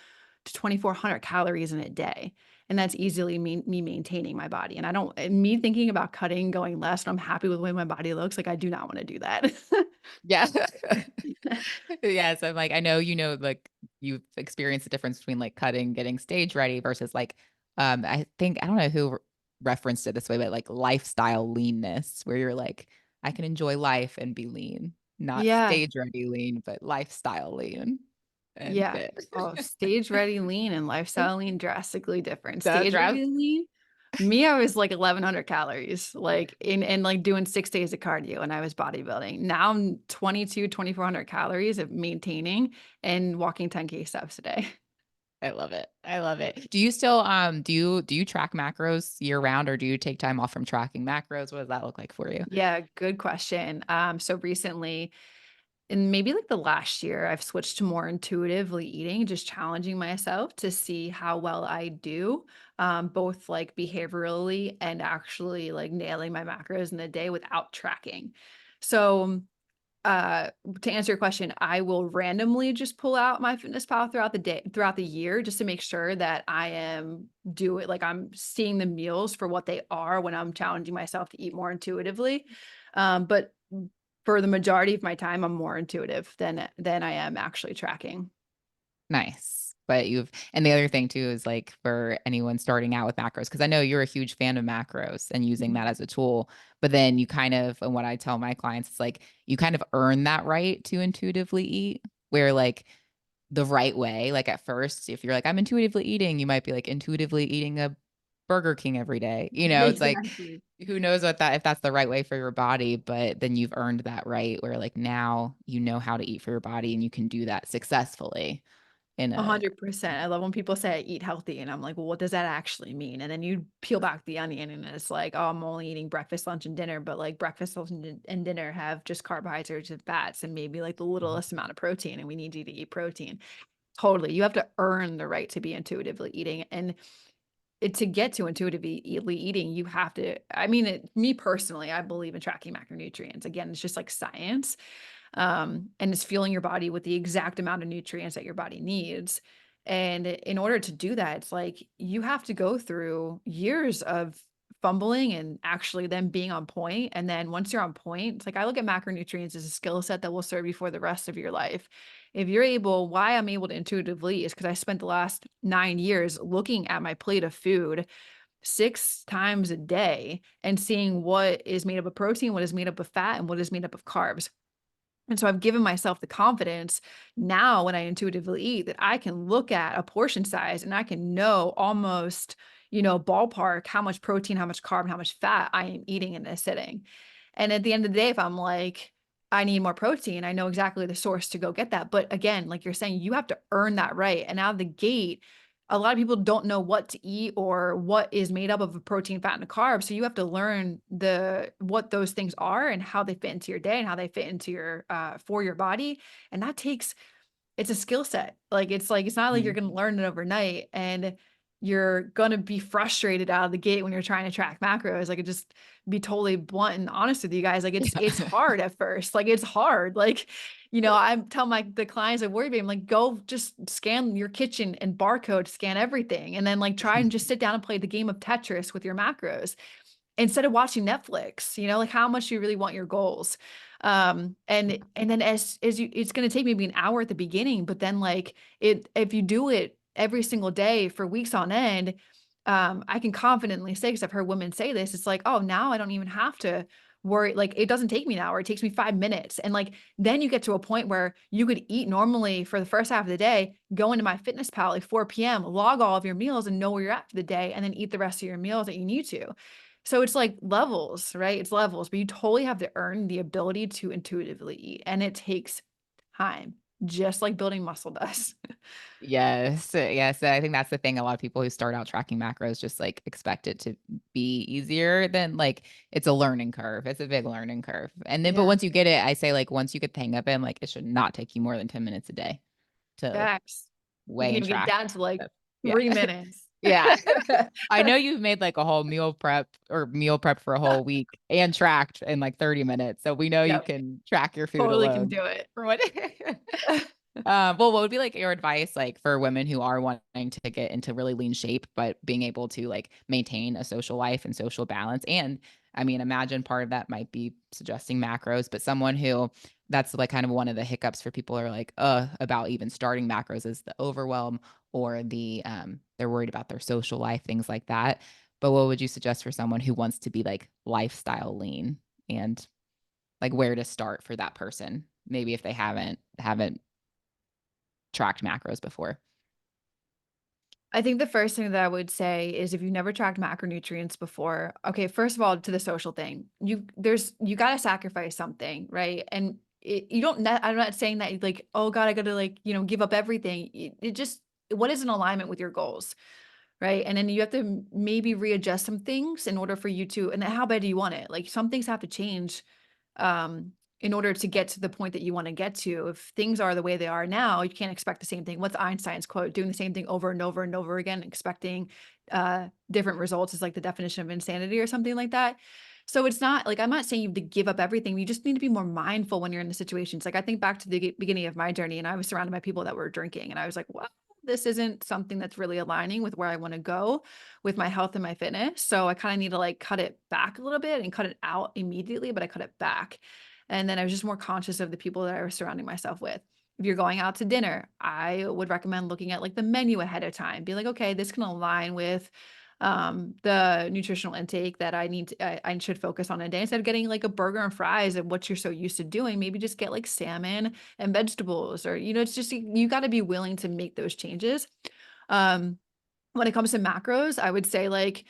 to 2,400 calories in a day. And that's easily me maintaining my body. And I don't, and me thinking about cutting, going less, and I'm happy with the way my body looks. Like I do not want to do that. Yeah. Yes, I'm like, I know, like you've experienced the difference between like cutting, getting stage ready versus like, I think, I don't know who referenced it this way, but like lifestyle leanness, where you're like, I can enjoy life and be lean, not Yeah. stage ready lean, but lifestyle lean and Yeah. fit. Oh, stage ready lean and lifestyle lean drastically different. That Stage draft. ready lean, me, I was like 1,100 calories, like in and like doing 6 days of cardio and I was bodybuilding. Now I'm 2,400 calories of maintaining and walking 10K steps a day. I love it. I love it. Do you still do you track macros year round or do you take time off from tracking macros? What does that look like for you? Yeah, good question. So recently, in maybe like the last year, I've switched to more intuitively eating, just challenging myself to see how well I do, both like behaviorally and actually like nailing my macros in the day without tracking. So, uh, to answer your question, I will randomly just pull out my fitness pal throughout the day, throughout the year, just to make sure that I am do it like I'm seeing the meals for what they are when I'm challenging myself to eat more intuitively. But for the majority of my time, I'm more intuitive than I am actually tracking. Nice. But and the other thing too is like for anyone starting out with macros, because I know you're a huge fan of macros and using Mhm. that as a tool, but then you kind of, and what I tell my clients, it's like you kind of earn that right to intuitively eat, where like the right way, like at first, if you're like, I'm intuitively eating, you might be like intuitively eating a Burger King every day. It's like, Exactly. who knows if that's the right way for your body, but then you've earned that right where like now you know how to eat for your body and you can do that successfully in a 100%. I love when people say I eat healthy, and I'm like, well, what does that actually mean? And then you peel back the onion, and it's like, oh, I'm only eating breakfast, lunch, and dinner, but like breakfast, lunch, and dinner have just carbohydrates and fats, and maybe like the littlest amount of protein, and we need you to eat protein. Totally, you have to earn the right to be intuitively eating, and to get to intuitively eating, you have to. I mean, me personally, I believe in tracking macronutrients. Again, it's just like science, and it's fueling your body with the exact amount of nutrients that your body needs. And in order to do that, it's like you have to go through years of fumbling and actually then being on point. And then once you're on point, it's like I look at macronutrients as a skill set that will serve you for the rest of your life. If you're able, why I'm able to intuitively is because I spent the last 9 years looking at my plate of food 6 times a day and seeing what is made up of protein, what is made up of fat, and what is made up of carbs. And so I've given myself the confidence now when I intuitively eat that I can look at a portion size and I can know almost, ballpark how much protein, how much carb, and how much fat I am eating in a sitting. And at the end of the day, if I'm like, I need more protein, I know exactly the source to go get that. But again, like you're saying, you have to earn that right. And out of the gate, a lot of people don't know what to eat or what is made up of a protein, fat, and a carb. So you have to learn what those things are and how they fit into your day and how they fit into your for your body. And that takes it's a skill set. Like it's not like you're Mhm. gonna learn it overnight and you're gonna be frustrated out of the gate when you're trying to track macros. Like it just be totally blunt and honest with you guys. Like it's Yeah. hard at first. Like it's hard. Like, I'm telling the clients I worry about, I'm like, go just scan your kitchen and barcode, scan everything, and then like try and just sit down and play the game of Tetris with your macros instead of watching Netflix, like how much you really want your goals. And then as you it's gonna take maybe an hour at the beginning, but then like if you do it every single day for weeks on end, I can confidently say, because I've heard women say this, it's like, oh, now I don't even have to worry. Like it doesn't take me an hour, it takes me 5 minutes. And like then you get to a point where you could eat normally for the first half of the day, go into my fitness pal like 4 p.m, log all of your meals and know where you're at for the day, and then eat the rest of your meals that you need to. So it's like levels, right? It's levels, but you totally have to earn the ability to intuitively eat. And it takes time, just like building muscle does. Yes, yes, I think that's the thing, a lot of people who start out tracking macros just, like, expect it to be easier than like, it's a learning curve, it's a big learning curve, and then but Yeah. once you get it, I say, like, once you get the hang of it, like, it should not take you more than 10 minutes a day to Facts. You weigh can and even get track down to like stuff. Yeah. 3 minutes. Yeah. I know you've made, like, a whole meal prep for a whole week and tracked in, like, 30 minutes, so we know you Yep. can track your food Totally can alone. do it. For what well, what would be, like, your advice, like, for women who are wanting to get into really lean shape, but being able to, like, maintain a social life and social balance? And, I mean, imagine part of that might be suggesting macros, but someone who that's, like, kind of one of the hiccups for people are like, about even starting macros is the overwhelm or they're worried about their social life, things like that. But what would you suggest for someone who wants to be, like, lifestyle lean and, like, where to start for that person? Maybe if they haven't tracked macros before. I think the first thing that I would say is if you've never tracked macronutrients before, okay, first of all, to the social thing, you got to sacrifice something, right? And you don't, I'm not saying that like, oh God, I got to like, give up everything. It just, what is in alignment with your goals, right? And then you have to maybe readjust some things in order for you to, and how bad do you want it? Like some things have to change in order to get to the point that you want to get to. If things are the way they are now, you can't expect the same thing. What's Einstein's quote? Doing the same thing over and over and over again, expecting different results is like the definition of insanity or something like that. So it's not like I'm not saying you have to give up everything. You just need to be more mindful when you're in the situations. Like I think back to the beginning of my journey, and I was surrounded by people that were drinking, and I was like, well, this isn't something that's really aligning with where I want to go with my health and my fitness. So I kind of need to like cut it back a little bit and cut it out immediately, but I cut it back. And then I was just more conscious of the people that I was surrounding myself with. If you're going out to dinner, I would recommend looking at like the menu ahead of time. Be like, okay, this can align with the nutritional intake that I should focus on a day. Instead of getting like a burger and fries and what you're so used to doing, maybe just get like salmon and vegetables, or it's just you got to be willing to make those changes. Um, when it comes to macros, I would say like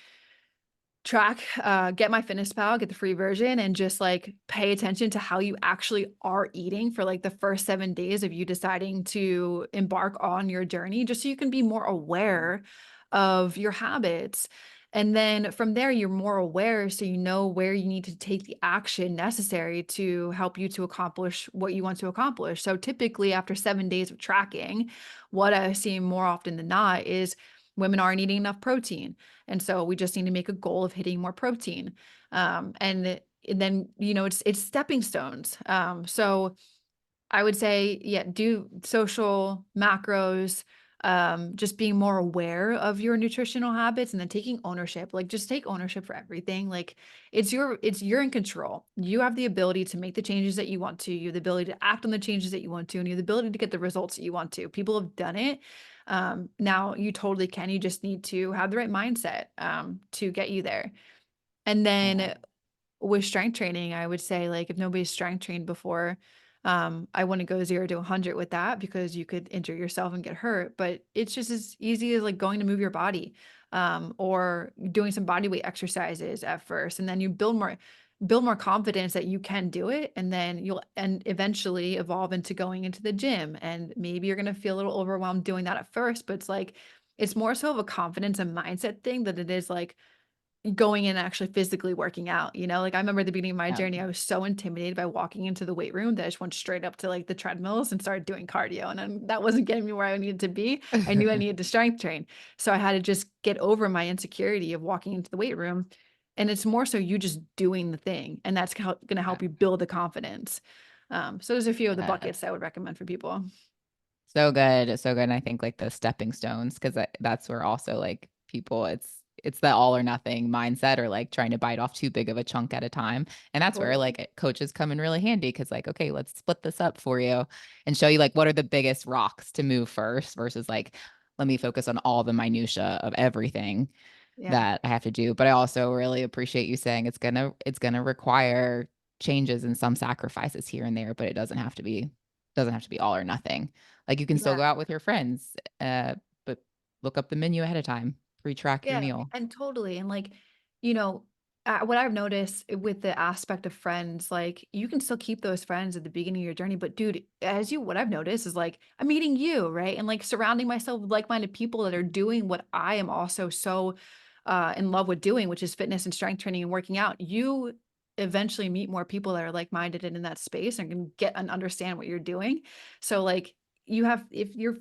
get my fitness pal, get the free version, and just like pay attention to how you actually are eating for like the first 7 days of you deciding to embark on your journey, just so you can be more aware of your habits. And then from there, you're more aware, so you know where you need to take the action necessary to help you to accomplish what you want to accomplish. So typically, after 7 days of tracking, what I see more often than not is women aren't eating enough protein, and so we just need to make a goal of hitting more protein. And then, it's stepping stones. So I would say, yeah, do social macros, just being more aware of your nutritional habits and then taking ownership. Like just take ownership for everything. Like you're in control. You have the ability to make the changes that you want to. You have the ability to act on the changes that you want to, and you have the ability to get the results that you want to. People have done it. Now you totally can. You just need to have the right mindset to get you there. And Yeah. then with strength training, I would say like if nobody's strength trained before, I wouldn't go 0 to 100 with that because you could injure yourself and get hurt. But it's just as easy as like going to move your body, or doing some body weight exercises at first, and then you build more confidence that you can do it, and then you'll and eventually evolve into going into the gym. And maybe you're gonna feel a little overwhelmed doing that at first, but it's like it's more so of a confidence and mindset thing than it is like going in and actually physically working out, you know? Like, I remember at the beginning of my Yeah. journey, I was so intimidated by walking into the weight room that I just went straight up to, like, the treadmills and started doing cardio, and then that wasn't getting me where I needed to be. I knew I needed to strength train. So I had to just get over my insecurity of walking into the weight room, and it's more so you just doing the thing, and that's gonna Yeah. help you build the confidence. So there's a few of the Yeah. buckets I would recommend for people. So good. So good. And I think like the stepping stones, because that's where also like people, it's the all or nothing mindset or like trying to bite off too big of a chunk at a time. And that's where Totally. like coaches come in really handy because like, okay, let's split this up for you and show you like what are the biggest rocks to move first versus like, let me focus on all the minutia of everything Yeah. that I have to do. But I also really appreciate you saying it's gonna require changes and some sacrifices here and there, but it doesn't have to be all or nothing. Like you can still Yeah. go out with your friends, but look up the menu ahead of time, pre-track your Yeah, meal. and totally. And like, you know, what I've noticed with the aspect of friends, like you can still keep those friends at the beginning of your journey, but dude, what I've noticed is like I'm meeting you, right? And like surrounding myself with like-minded people that are doing what I am also so in love with doing, which is fitness and strength training and working out. You eventually meet more people that are like-minded and in that space and can get and understand what you're doing. So like you have if you're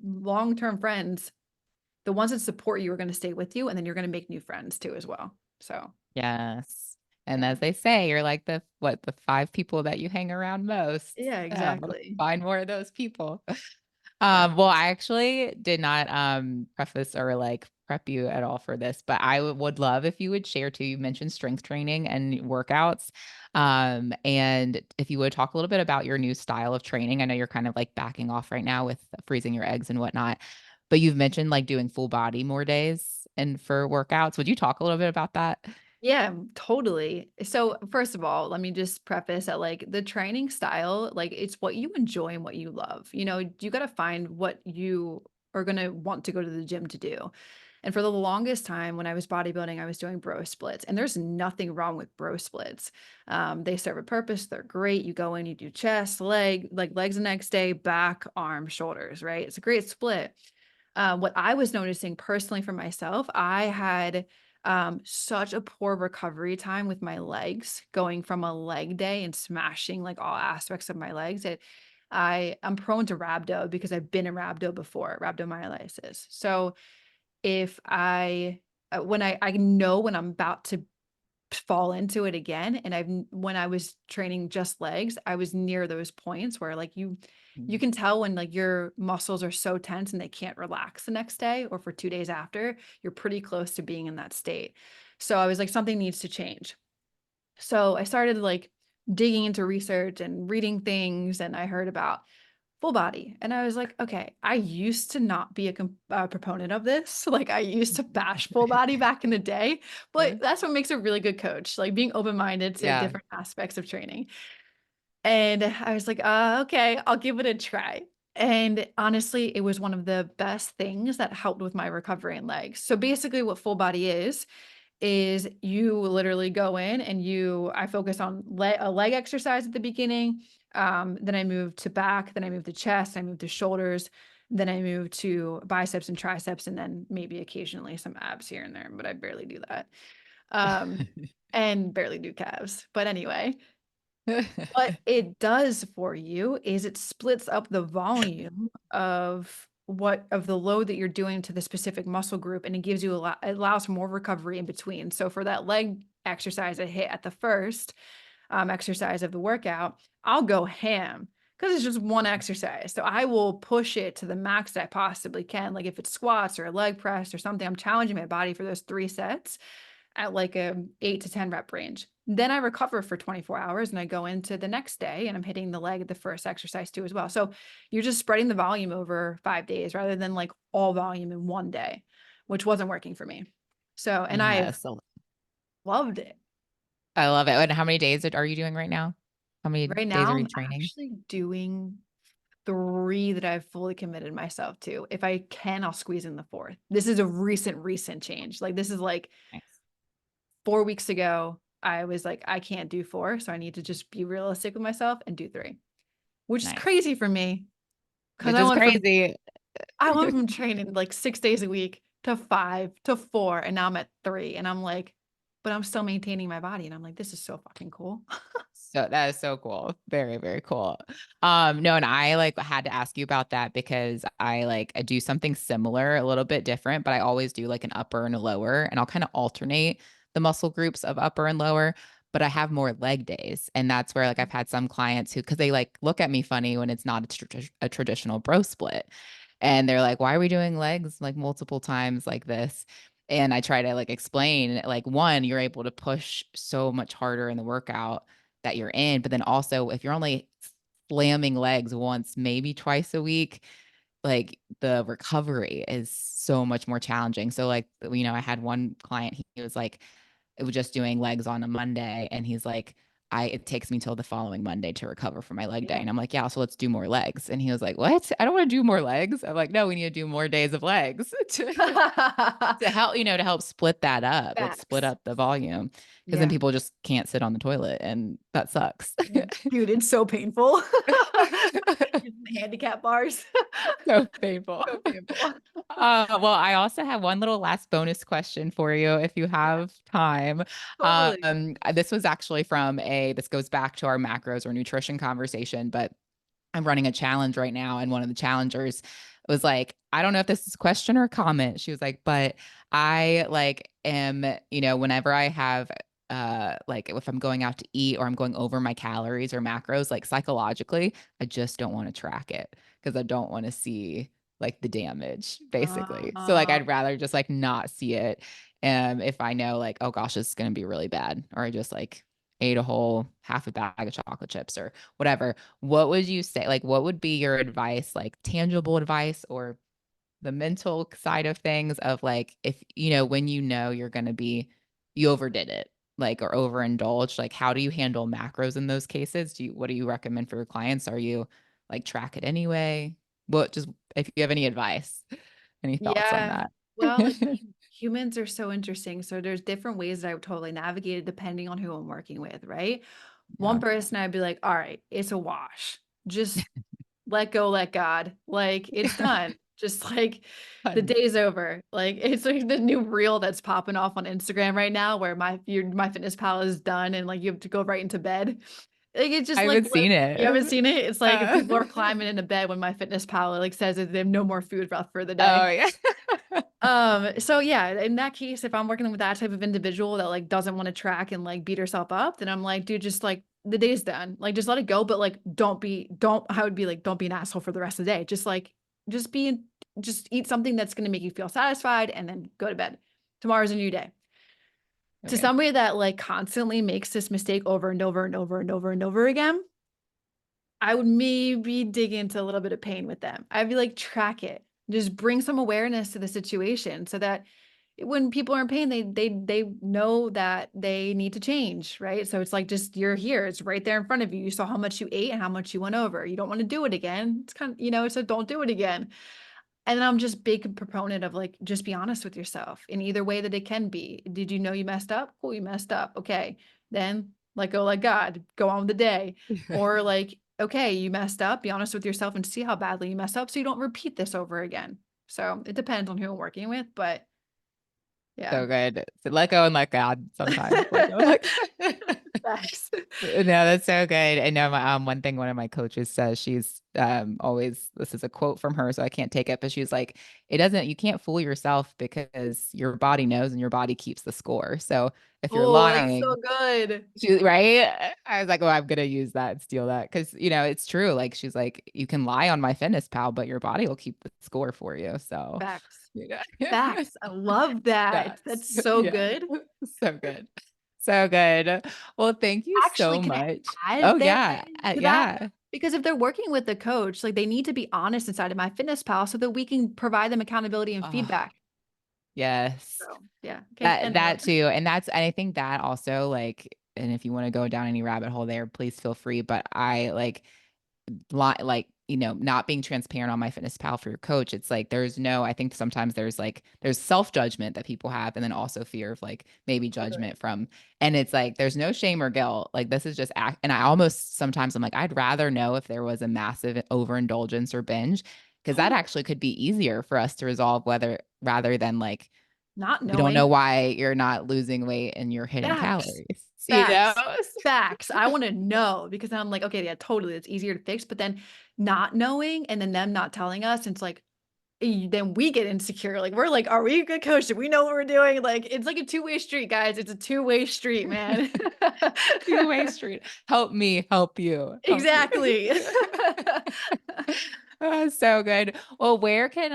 long-term friends, the ones that support you are gonna stay with you, and then you're gonna make new friends too as well. So, Yes. And yeah. as they say, you're like the 5 people that you hang around most. Yeah, Yeah, exactly. find more of those people. Yeah. Well, I actually did not preface or like prep you at all for this, but I would love if you would share too. You mentioned strength training and workouts. And if you would talk a little bit about your new style of training. I know you're kind of like backing off right now with freezing your eggs and whatnot, but you've mentioned like doing full body more days and for workouts. Would you talk a little bit about that? Yeah, totally. So, first of all, let me just preface that like the training style, like it's what you enjoy and what you love. You know, you got to find what you are going to want to go to the gym to do. And for the longest time when I was bodybuilding, I was doing bro splits, and there's nothing wrong with bro splits. They serve a purpose. They're great. You go in, you do chest, like legs the next day, back, arm, shoulders, right? It's a great split. What I was noticing personally for myself, I had such a poor recovery time with my legs, going from a leg day and smashing like all aspects of my legs. I'm prone to rhabdo because I've been in rhabdo before, rhabdomyolysis. So if I when I know when I'm about to fall into it again, and when I was training just legs, I was near those points where like you Mm. can tell when like your muscles are so tense and they can't relax the next day or for 2 days after, you're pretty close to being in that state. So I was like something needs to change. So I started like digging into research and reading things, and I heard about full body. And I was like, okay, I used to not be a proponent of this. Like I used to bash full body back in the day, but that's what makes a really good coach, like being open-minded to Yeah. different aspects of training. And I was like, okay, I'll give it a try. And honestly, it was one of the best things that helped with my recovery and legs. So basically what full body is you literally go in and I focus on a leg exercise at the beginning. Then I move to back, then I move to chest, I move to shoulders, then I move to biceps and triceps, and then maybe occasionally some abs here and there, but I barely do that. And barely do calves. But anyway, what it does for you is it splits up the volume of the load that you're doing to the specific muscle group, and it gives you it allows for more recovery in between. So for that leg exercise I hit at the first exercise of the workout, I'll go ham because it's just one exercise. So I will push it to the max that I possibly can. Like if it's squats or a leg press or something, I'm challenging my body for those 3 sets at like a 8 to 10 rep range. Then I recover for 24 hours and I go into the next day and I'm hitting the leg at the first exercise too as well. So you're just spreading the volume over 5 days rather than like all volume in one day, which wasn't working for me. So, and I've Yes. loved it. I love it. And how many days are you doing right now? How many Right days now, are you I'm training? actually doing 3 that I've fully committed myself to. If I can, I'll squeeze in the fourth. This is a recent change. Like this is like Nice. 4 weeks ago. I was like, I can't do 4, so I need to just be realistic with myself and do 3, which is Nice. crazy for me because Which is crazy. I went from training like 6 days a week to 5 to 4, and now I'm at 3, and I'm like, but I'm still maintaining my body, and I'm like, this is so fucking cool. So that is so cool. Very, very cool. No, and I like had to ask you about that because I do something similar, a little bit different, but I always do like an upper and a lower, and I'll kind of alternate the muscle groups of upper and lower, but I have more leg days. And that's where like I've had some clients who, because they like look at me funny when it's not a traditional bro split. And they're like, why are we doing legs like multiple times like this? And I try to like explain, like, one, you're able to push so much harder in the workout that you're in. But then also, if you're only slamming legs once, maybe twice a week, like the recovery is so much more challenging. So, like, I had one client, he was like, it was just doing legs on a Monday. And he's like, it takes me till the following Monday to recover from my leg day. Yeah. And I'm like, yeah, so let's do more legs. And he was like, what? I don't want to do more legs. I'm like, no, we need to do more days of legs to help, to help split that up, like split Facts. up the volume. Cause then Yeah. people just can't sit on the toilet and that sucks. Dude, it's so painful. Using the handicap bars. So painful. So painful. Well, I also have one little last bonus question for you if you Yeah, have time. totally. This was actually this goes back to our macros or nutrition conversation, but I'm running a challenge right now. And one of the challengers was like, I don't know if this is a question or a comment. She was like, but I like am, whenever I have like if I'm going out to eat or I'm going over my calories or macros, like psychologically, I just don't want to track it because I don't want to see like the damage basically. So like Uh, I'd rather just like not see it. If I know like, oh gosh, this is gonna be really bad, or I just like ate a whole half a bag of chocolate chips or whatever, what would you say? Like, what would be your advice, like tangible advice or the mental side of things of like, if, when you're going to be, you overdid it, like, or overindulged, like, how do you handle macros in those cases? What do you recommend for your clients? Are you like track it anyway? If you have any advice, any thoughts on yeah. that? Well, like humans are so interesting. So there's different ways that I would totally navigate it depending on who I'm working with, right? Yeah. One person I'd be like, all right, it's a wash. Just let go, let God. Like it's done. Just like the Fun. day's over. Like it's like the new reel that's popping off on Instagram right now where my fitness pal is done and like you have to go right into bed. Like it's I just like haven't seen you haven't it. seen it? It's like Uh, people are climbing into bed when my fitness pal like says that they have no more food left for the day. oh yeah. So yeah, in that case, if I'm working with that type of individual that like doesn't want to track and like beat herself up, then I'm like, dude, just like the day's done. Like just let it go, but like I would be like, don't be an asshole for the rest of the day. Just like just be just eat something that's gonna make you feel satisfied and then go to bed. Tomorrow's a new day. To Okay. somebody that like constantly makes this mistake over and over and over and over and over again, I would maybe dig into a little bit of pain with them. I'd be like, track it. Just bring some awareness to the situation so that when people are in pain, they know that they need to change, right? So it's like just you're here, it's right there in front of you. You saw how much you ate and how much you went over. You don't want to do it again. It's kind of, so don't do it again. And then I'm just big proponent of like just be honest with yourself in either way that it can be. Did you know you messed up? Cool, you messed up. Okay. Then let go, let God, go on with the day. Or like, okay, you messed up, be honest with yourself and see how badly you messed up so you don't repeat this over again. So it depends on who I'm working with, but yeah. So good. So let go and let God sometimes. Let go and let God. Facts. No, that's so good. And no, one thing one of my coaches says, she's always, this is a quote from her, so I can't take it, but she's like, you can't fool yourself because your body knows and your body keeps the score. So if you're Oh, that's so lying, good. right? I was like, oh, I'm gonna use that and steal that because it's true. Like she's like, you can lie on my fitness pal, but your body will keep the score for you. So Facts. yeah. Facts. I love that. Yes. That's so Yeah. good. So good. So good. Well, thank you Actually, so can I much. Oh add there yeah. to that? Yeah. Because if they're working with the coach, like they need to be honest inside of my fitness pal so that we can provide them accountability and Oh, feedback. yes. So yeah. Okay. That too. And I think that also like, and if you want to go down any rabbit hole there, please feel free. But I like not being transparent on my fitness pal for your coach. It's like I think sometimes there's self-judgment that people have, and then also fear of like maybe Totally. judgment from, and it's like there's no shame or guilt. Like this is just act. And I almost sometimes I'm like, I'd rather know if there was a massive overindulgence or binge, because that Totally. actually could be easier for us to resolve, whether rather than like Not we don't know knowing. why you're not losing weight and you're hitting Facts. calories, Facts. Facts. I want to know because I'm like, okay, yeah, totally. It's easier to fix. But then not knowing and then them not telling us, it's like, then we get insecure. Like, we're like, are we a good coach? Do we know what we're doing? Like, it's like a two-way street, guys. It's a two-way street, man. Two-way street. Help me, help you, help you. Exactly. Oh, so good. Well, where can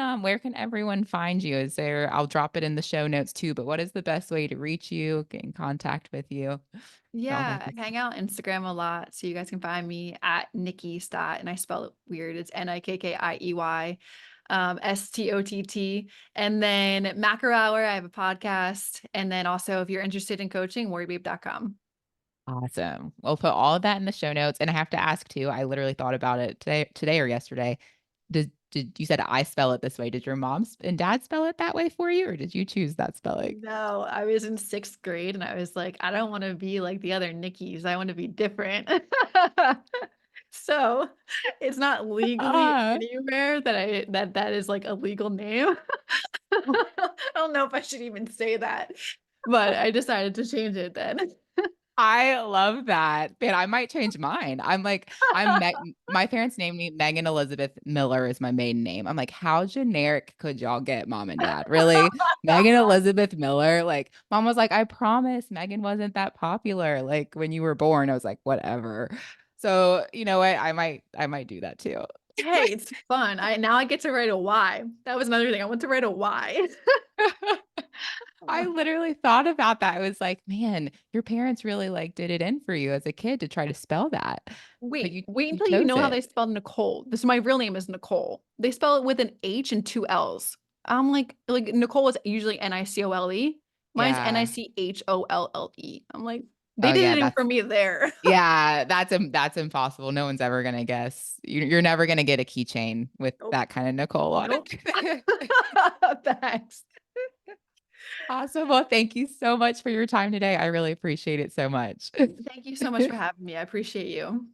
everyone find you? Is there, I'll drop it in the show notes too, but what is the best way to reach you, get in contact with you? All that Yeah, good I stuff. hang out Instagram a lot. So you guys can find me at Nikkiey Stott, and I spell it weird. It's Nikkiey, Stott. And then Macro Hour, I have a podcast. And then also if you're interested in coaching, warriorbabe.com. Awesome. We'll put all of that in the show notes. And I have to ask too, I literally thought about it today or yesterday. Did you said I spell it this way? Did your mom and dad spell it that way for you, or did you choose that spelling? No, I was in sixth grade and I was like, I don't want to be like the other Nickies. I want to be different. So it's not legally Ah. anywhere that is like a legal name. I don't know if I should even say that, but I decided to change it then. I love that. Man, I might change mine. My parents named me Megan Elizabeth Miller is my maiden name. I'm like, how generic could y'all get, mom and dad? Really? Megan Elizabeth Miller? Like, mom was like, I promise Megan wasn't that popular. Like when you were born, I was like, whatever. So, you know what? I might do that too. Hey, it's fun. I get to write a Y. That was another thing. I want to write a Y. I literally thought about that. I was like, man, your parents really like did it in for you as a kid to try to spell that, but Wait you until you chose know how it. they spelled Nicole. This my real name is Nicole. They spell it with an H and two L's. I'm like Nicole is usually Nicole. Mine's Yeah. Nicholle. I'm like, they Oh did yeah, it in for me there. that's impossible. No one's ever gonna guess. You're never gonna get a keychain with Nope. that kind of Nicole on Nope. it. Thanks. Awesome. Well, thank you so much for your time today. I really appreciate it so much. Thank you so much for having me. I appreciate you.